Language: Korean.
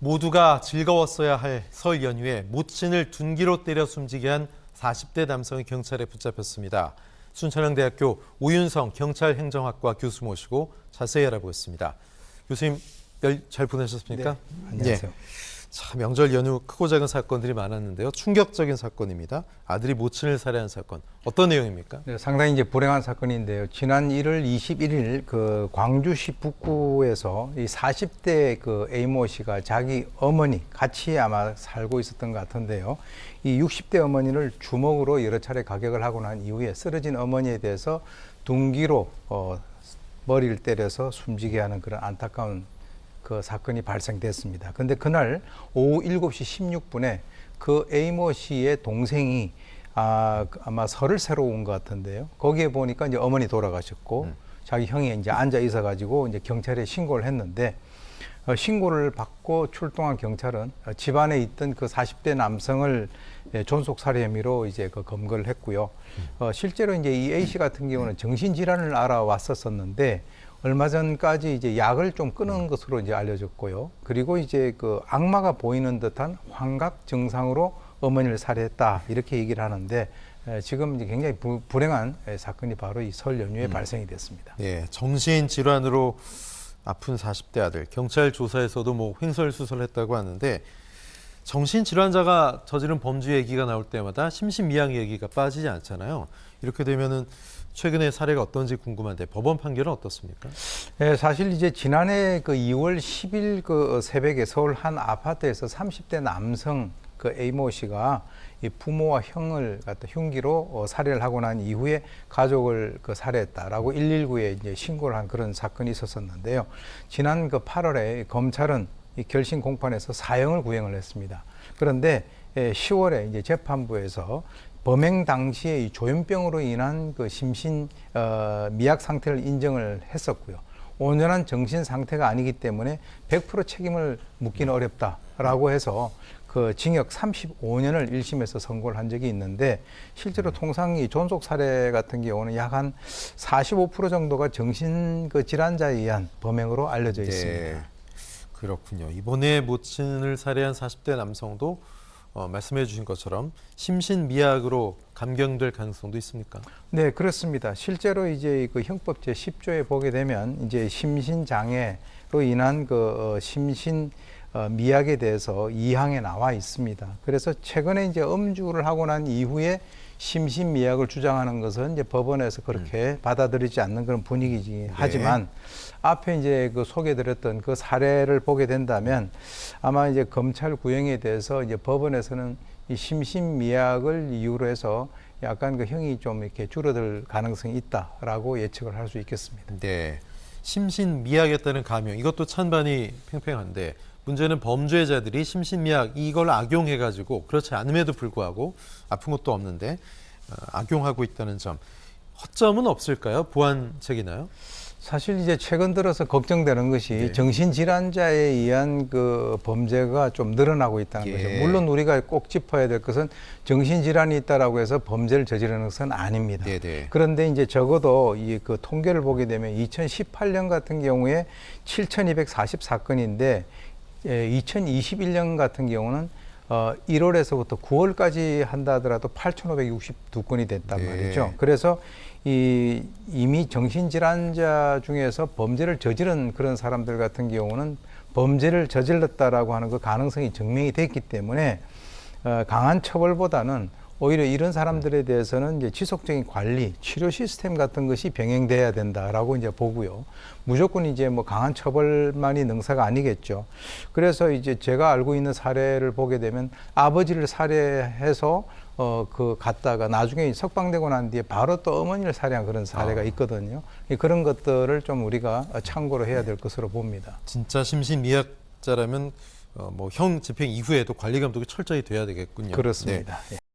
모두가 즐거웠어야 할 설 연휴에 모친을 둔기로 때려 숨지게 한 40대 남성이 경찰에 붙잡혔습니다. 순천향대학교 오윤성 경찰행정학과 교수 모시고 자세히 알아보겠습니다. 교수님, 잘 보내셨습니까? 네, 안녕하세요. 참 명절 연휴 크고 작은 사건들이 많았는데요. 충격적인 사건입니다. 아들이 모친을 살해한 사건. 어떤 내용입니까? 네, 상당히 이제 불행한 사건인데요. 지난 1월 21일 그 광주시 북구에서 이 40대 그 A모 씨가 자기 어머니 같이 아마 살고 있었던 것 같은데요. 이 60대 어머니를 주먹으로 여러 차례 가격을 하고 난 이후에 쓰러진 어머니에 대해서 둔기로 머리를 때려서 숨지게 하는 그런 안타까운 그 사건이 발생됐습니다. 근데 그날 오후 7시 16분에 그 A모 씨의 동생이 아마 설을 새러 온 것 같은데요. 거기에 보니까 이제 어머니 돌아가셨고 자기 형이 이제 앉아 있어 가지고 이제 경찰에 신고를 했는데 신고를 받고 출동한 경찰은 집안에 있던 그 40대 남성을 존속 살해 혐의로 이제 그 검거를 했고요. 실제로 이제 이 A 씨 같은 경우는 정신질환을 알아왔었었는데 얼마 전까지 이제 약을 좀 끊은 것으로 이제 알려졌고요. 그리고 이제 그 악마가 보이는 듯한 환각 증상으로 어머니를 살해했다 이렇게 얘기를 하는데 지금 이제 굉장히 불행한 사건이 바로 이 설 연휴에 발생이 됐습니다. 예, 정신질환으로 아픈 40대 아들. 경찰 조사에서도 뭐 횡설수설했다고 하는데 정신질환자가 저지른 범죄 얘기가 나올 때마다 심신미약 얘기가 빠지지 않잖아요. 이렇게 되면은 최근에 사례가 어떤지 궁금한데 법원 판결은 어떻습니까? 네, 사실 이제 지난해 그 2월 10일 그 새벽에 서울 한 아파트에서 30대 남성 그 A모 씨가 이 부모와 형을 갖다 흉기로 살해를 하고 난 이후에 가족을 그 살해했다라고 119에 이제 신고를 한 그런 사건이 있었었는데요. 지난 그 8월에 검찰은 이 결심 공판에서 사형을 구형을 했습니다. 그런데 10월에 이제 재판부에서 범행 당시에 이 조현병으로 인한 그 심신 미약 상태를 인정을 했었고요. 온전한 정신 상태가 아니기 때문에 100% 책임을 묻기는 어렵다라고 해서 그 징역 35년을 1심에서 선고를 한 적이 있는데 실제로 통상 이 존속 살해 같은 경우는 약 한 45% 정도가 정신 그 질환자에 의한 범행으로 알려져 있습니다. 네, 그렇군요. 이번에 모친을 살해한 40대 남성도 말씀해 주신 것처럼 심신미약으로 감경될 가능성도 있습니까? 네, 그렇습니다. 실제로 이제 그 형법 제10조에 보게 되면 이제 심신장애로 인한 그 미약에 대해서 2항에 나와 있습니다. 그래서 최근에 이제 음주를 하고 난 이후에 심신미약을 주장하는 것은 이제 법원에서 그렇게 받아들이지 않는 그런 분위기지. 네. 하지만 앞에 이제 그 소개드렸던 그 사례를 보게 된다면 아마 이제 검찰 구형에 대해서 이제 법원에서는 이 심신미약을 이유로 해서 약간 그 형이 좀 이렇게 줄어들 가능성이 있다라고 예측을 할 수 있겠습니다. 네, 심신미약에 따른 감형 이것도 찬반이 팽팽한데 문제는 범죄자들이 심신미약 이걸 악용해가지고 그렇지 않음에도 불구하고 아픈 것도 없는데 악용하고 있다는 점. 허점은 없을까요? 보완책이나요? 사실 이제 최근 들어서 걱정되는 것이 네. 정신질환자에 의한 그 범죄가 좀 늘어나고 있다는 예. 거죠. 물론 우리가 꼭 짚어야 될 것은 정신질환이 있다라고 해서 범죄를 저지르는 것은 아닙니다. 네네. 그런데 이제 적어도 이 그 통계를 보게 되면 2018년 같은 경우에 7,244건인데 2021년 같은 경우는 1월에서부터 9월까지 한다 하더라도 8,562건이 됐단 네. 말이죠. 그래서 이미 정신질환자 중에서 범죄를 저지른 그런 사람들 같은 경우는 범죄를 저질렀다라고 하는 그 가능성이 증명이 됐기 때문에 강한 처벌보다는 오히려 이런 사람들에 대해서는 이제 지속적인 관리, 치료 시스템 같은 것이 병행돼야 된다라고 이제 보고요. 무조건 이제 뭐 강한 처벌만이 능사가 아니겠죠. 그래서 이제 제가 알고 있는 사례를 보게 되면 아버지를 살해해서 그 갔다가 나중에 석방되고 난 뒤에 바로 또 어머니를 살해한 그런 사례가 있거든요. 그런 것들을 좀 우리가 참고로 해야 될 것으로 봅니다. 진짜 심신미약자라면 뭐 형 집행 이후에도 관리 감독이 철저히 돼야 되겠군요. 그렇습니다. 네. 예.